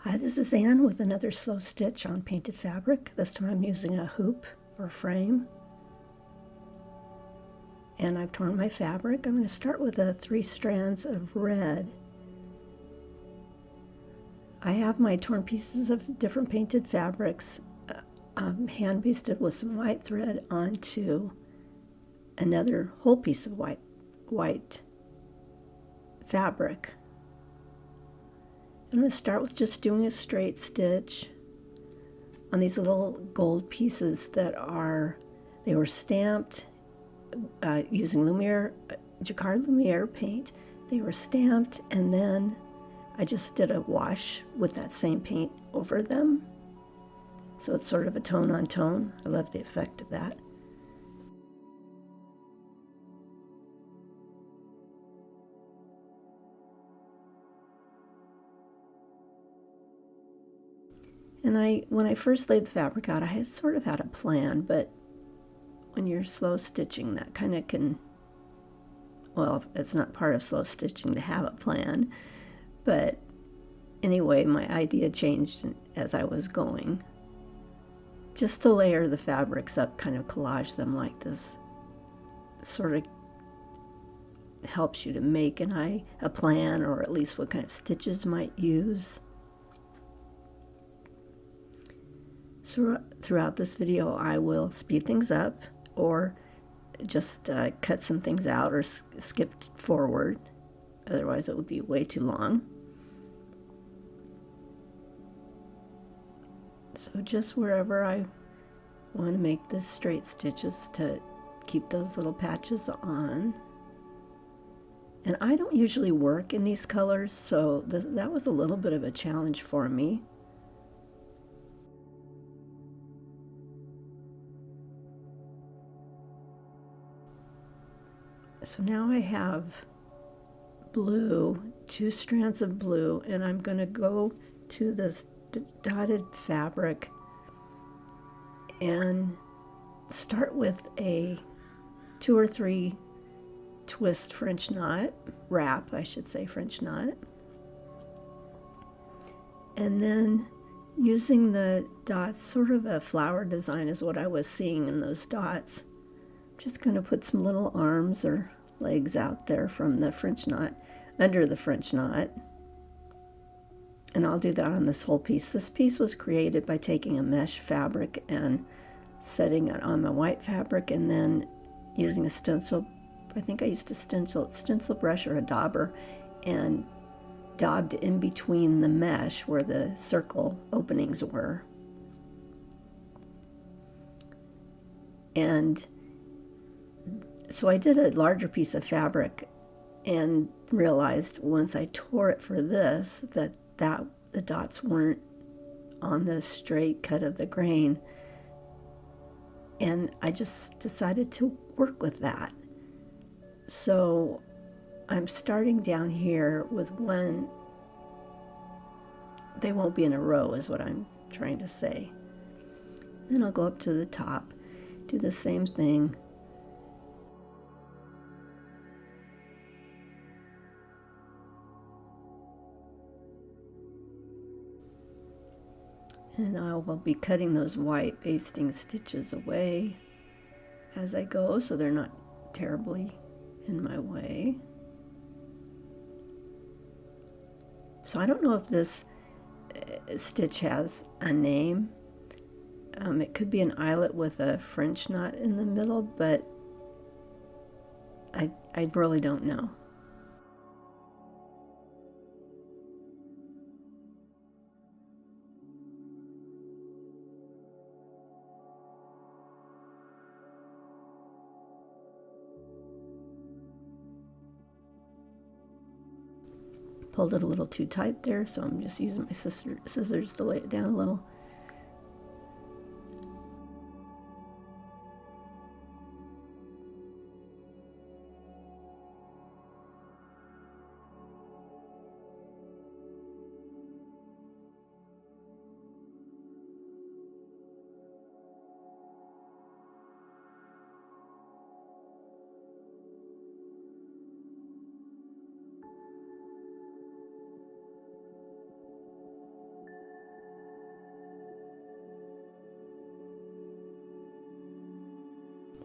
Hi, this is Anne with another slow stitch on painted fabric. This time I'm using a hoop or frame. And I've torn my fabric. I'm going to start with 3 strands of red. I have my torn pieces of different painted fabrics hand basted with some white thread onto another whole piece of white fabric. I'm going to start with just doing a straight stitch on these little gold pieces they were stamped using Lumiere, Jacquard Lumiere paint. They were stamped, and then I just did a wash with that same paint over them. So it's sort of a tone on tone. I love the effect of that. And when I first laid the fabric out, I had sort of had a plan, but when you're slow stitching, that kind of can, well, it's not part of slow stitching to have a plan, but anyway, my idea changed as I was going. Just to layer the fabrics up, kind of collage them like this, sort of helps you to make a plan, or at least what kind of stitches might use. So throughout this video, I will speed things up or just cut some things out or skip forward. Otherwise, it would be way too long. So just wherever I want to make the straight stitches to keep those little patches on. And I don't usually work in these colors, so that was a little bit of a challenge for me. So now I have blue, 2 strands of blue, and I'm going to go to this dotted fabric and start with a 2 or 3 twist French knot, wrap, I should say, French knot. And then using the dots, sort of a flower design is what I was seeing in those dots. I'm just going to put some little arms or legs out there from the French knot, under the French knot. And I'll do that on this whole piece. This piece was created by taking a mesh fabric and setting it on my white fabric, and then using a stencil. I think I used a stencil brush or a dauber, and daubed in between the mesh where the circle openings were. And so I did a larger piece of fabric and realized once I tore it for this that the dots weren't on the straight cut of the grain, and I just decided to work with that. So I'm starting down here with one. They won't be in a row is what I'm trying to say. Then I'll go up to the top, do the same thing. And I will be cutting those white basting stitches away as I go, so they're not terribly in my way. So I don't know if this stitch has a name. It could be an eyelet with a French knot in the middle, but I really don't know. Pulled it a little too tight there, so I'm just using my scissors to lay it down a little.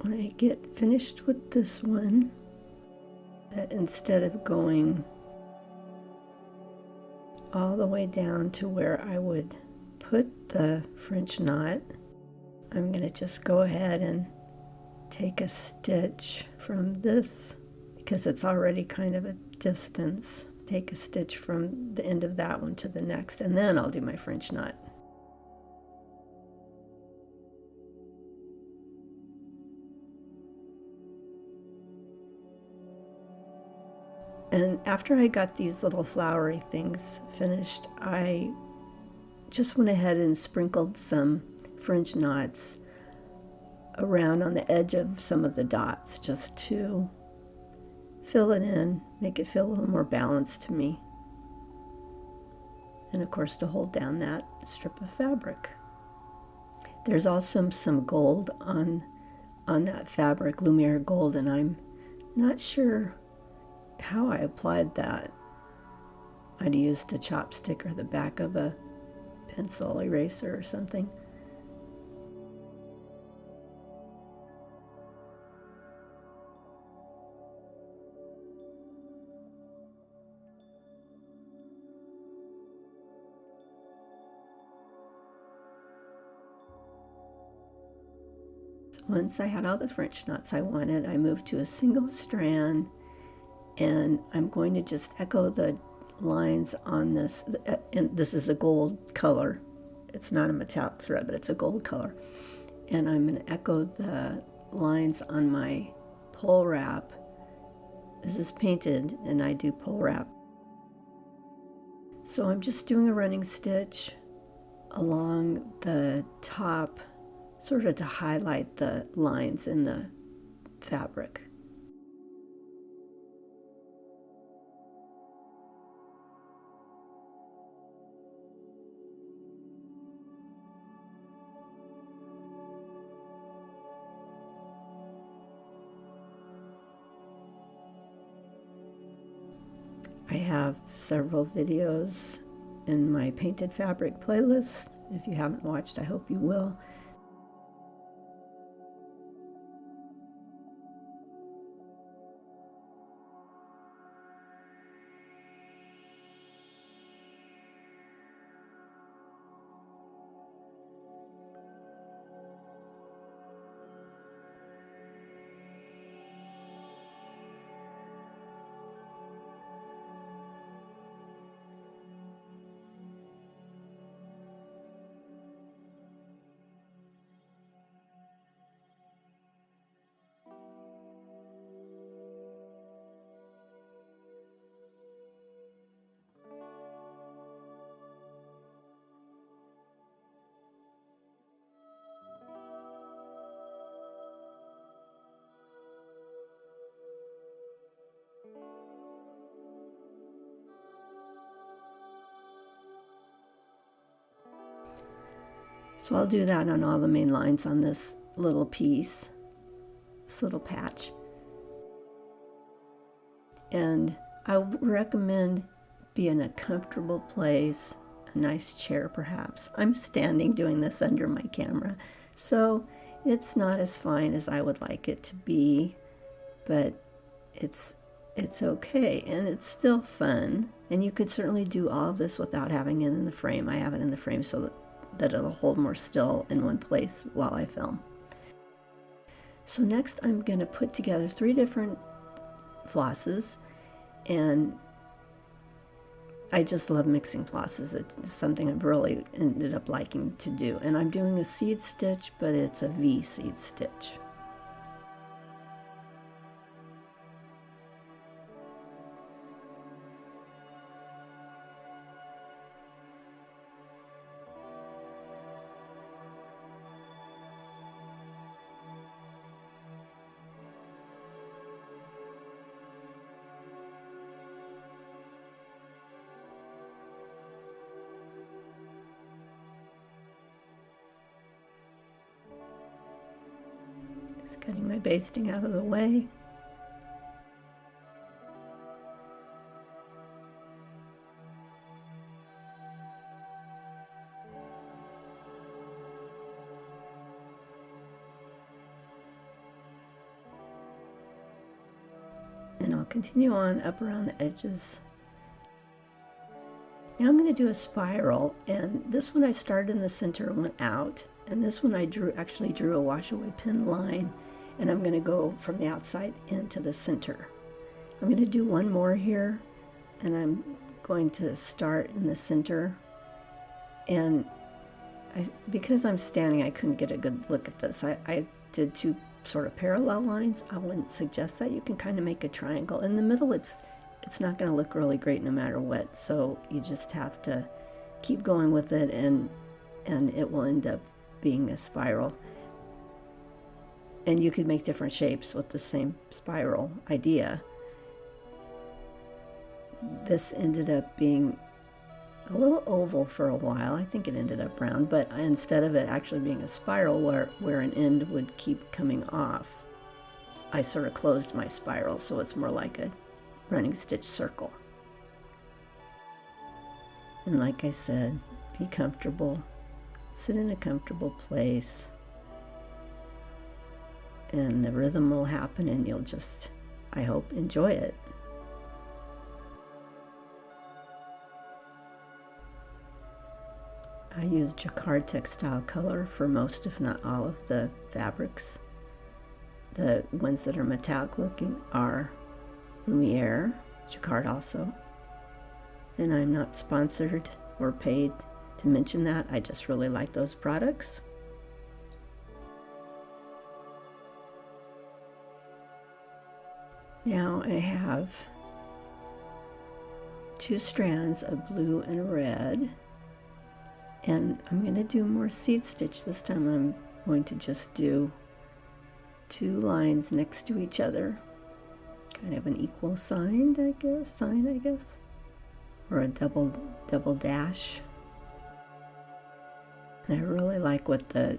when I get finished with this one, that instead of going all the way down to where I would put the French knot, I'm going to just go ahead and take a stitch from this, because it's already kind of a distance. Take a stitch from the end of that one to the next, and then I'll do my French knot. And after I got these little flowery things finished, I just went ahead and sprinkled some French knots around on the edge of some of the dots, just to fill it in, make it feel a little more balanced to me. And of course, to hold down that strip of fabric. There's also some gold on that fabric, Lumiere gold, and I'm not sure how I applied that. I'd used a chopstick or the back of a pencil eraser or something. So once I had all the French knots I wanted, I moved to a single strand, and I'm going to just echo the lines on this, and this is a gold color. It's not a metallic thread, but it's a gold color. And I'm going to echo the lines on my pole wrap. This is painted, and I do pole wrap. So I'm just doing a running stitch along the top, sort of to highlight the lines in the fabric. I have several videos in my painted fabric playlist. If you haven't watched, I hope you will. So I'll do that on all the main lines on this little piece, this little patch. And I recommend be in a comfortable place, a nice chair perhaps. I'm standing doing this under my camera, so it's not as fine as I would like it to be, but it's okay, and it's still fun. And you could certainly do all of this without having it in the frame. I have it in the frame so that it'll hold more still in one place while I film. So next I'm going to put together 3 different flosses, and I just love mixing flosses. It's something I've really ended up liking to do. And I'm doing a seed stitch, but it's a V seed stitch. Just cutting my basting out of the way. continue on up around the edges. Now I'm going to do a spiral, and this one I started in the center and went out, and this one I actually drew a wash away pin line, and I'm going to go from the outside into the center. I'm going to do one more here, and I'm going to start in the center, and because I'm standing, I couldn't get a good look at this. I did two sort of parallel lines. I wouldn't suggest that. You can kind of make a triangle. In the middle, it's not going to look really great no matter what, so you just have to keep going with it, and it will end up being a spiral. And you could make different shapes with the same spiral idea. This ended up being a little oval for a while. I think it ended up round, but instead of it actually being a spiral where an end would keep coming off, I sort of closed my spiral, so it's more like a running stitch circle. And like I said, be comfortable, sit in a comfortable place, and the rhythm will happen, and you'll just, I hope, enjoy it. I use Jacquard textile color for most, if not all, of the fabrics. The ones that are metallic looking are Lumiere, Jacquard also. And I'm not sponsored or paid to mention that. I just really like those products. Now I have 2 strands of blue and red. And I'm going to do more seed stitch this time. I'm going to just do 2 lines next to each other, kind of an equal sign, I guess, or a double dash. And I really like what the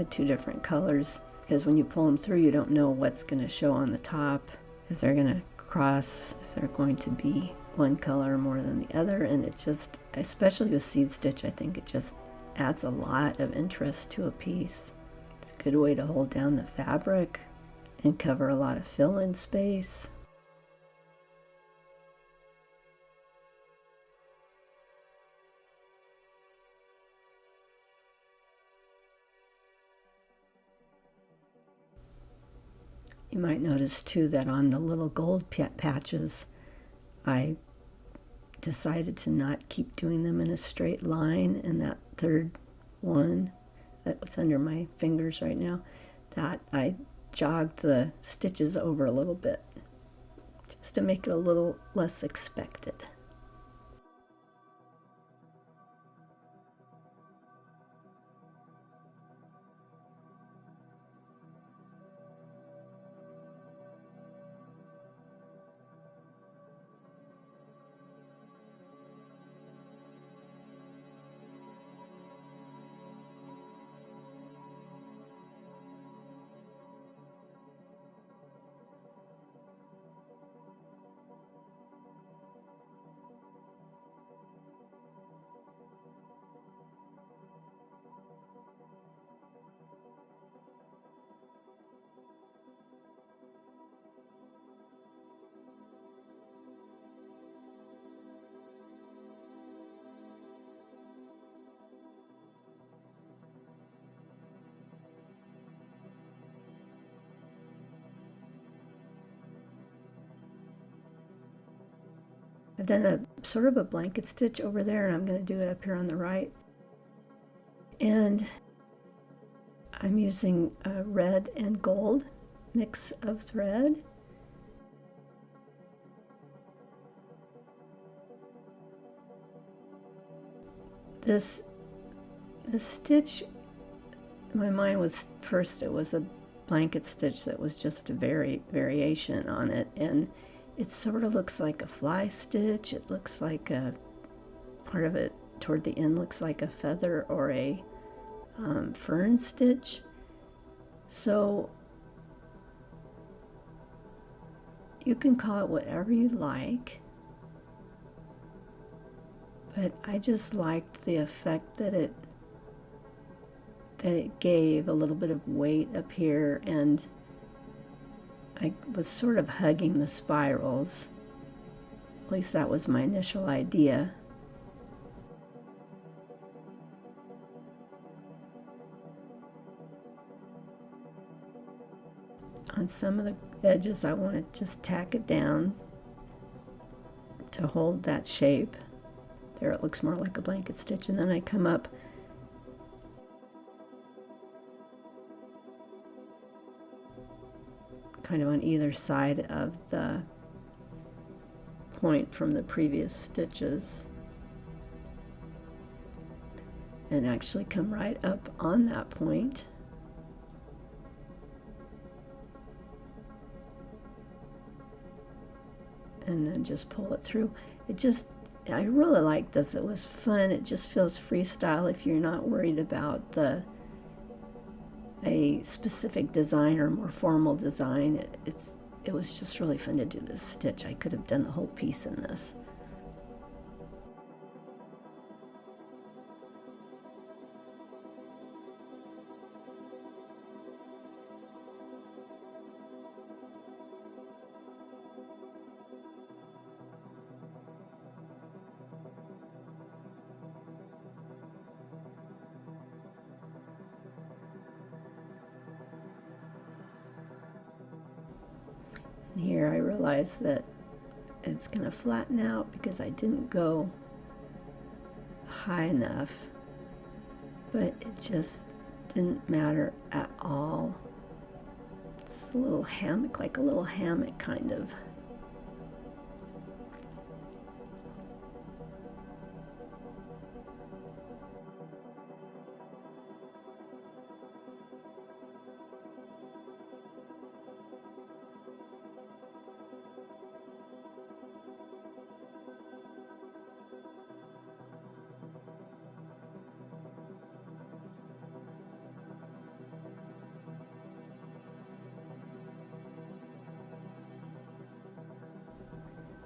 2 different colors, because when you pull them through, you don't know what's going to show on the top, if they're going to cross, if they're going to be one color more than the other. And it just, especially with seed stitch, I think it just adds a lot of interest to a piece. It's a good way to hold down the fabric and cover a lot of fill-in space. You might notice too that on the little gold patches, I decided to not keep doing them in a straight line, and that third one that's under my fingers right now, that I jogged the stitches over a little bit just to make it a little less expected. I've done a sort of a blanket stitch over there, and I'm going to do it up here on the right. And I'm using a red and gold mix of thread. This stitch, my mind was, first it was a blanket stitch that was just a variation on it, and it sort of looks like a fly stitch. It looks like a part of it toward the end looks like a feather or a fern stitch. So you can call it whatever you like, but I just liked the effect that it gave, a little bit of weight up here, and I was sort of hugging the spirals. At least that was my initial idea. On some of the edges, I want to just tack it down to hold that shape. There it looks more like a blanket stitch, and then I come up kind of on either side of the point from the previous stitches and actually come right up on that point. And then just pull it through. I really like this. It was fun. It just feels freestyle if you're not worried about a specific design or more formal design. It was just really fun to do this stitch. I could have done the whole piece in this. Here I realize that it's going to flatten out because I didn't go high enough, but it just didn't matter at all. It's a little hammock, like a little hammock kind of.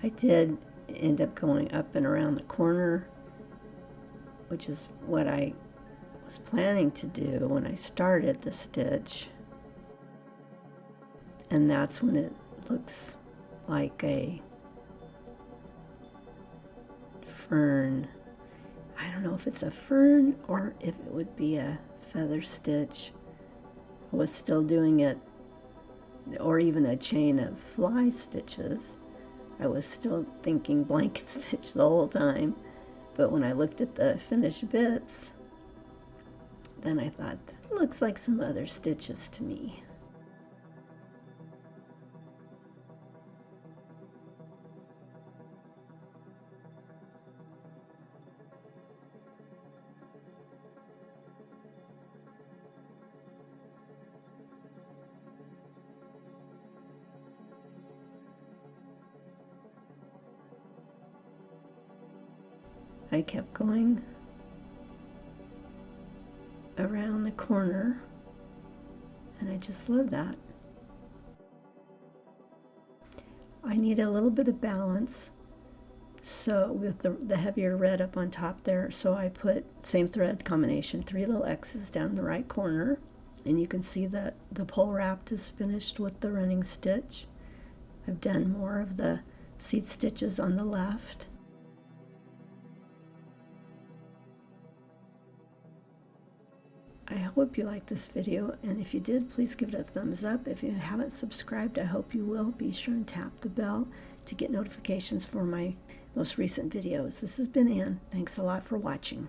I did end up going up and around the corner, which is what I was planning to do when I started the stitch. And that's when it looks like a fern. I don't know if it's a fern or if it would be a feather stitch. I was still doing it, or even a chain of fly stitches. I was still thinking blanket stitch the whole time, but when I looked at the finished bits, then I thought, that looks like some other stitches to me. I kept going around the corner, and I just love that. I need a little bit of balance, so with the heavier red up on top there, so I put same thread combination, 3 little X's down in the right corner, and you can see that the pole wrapped is finished with the running stitch. I've done more of the seat stitches on the left. I hope you liked this video, and if you did, please give it a thumbs up. If you haven't subscribed, I hope you will. Be sure and tap the bell to get notifications for my most recent videos. This has been Ann. Thanks a lot for watching.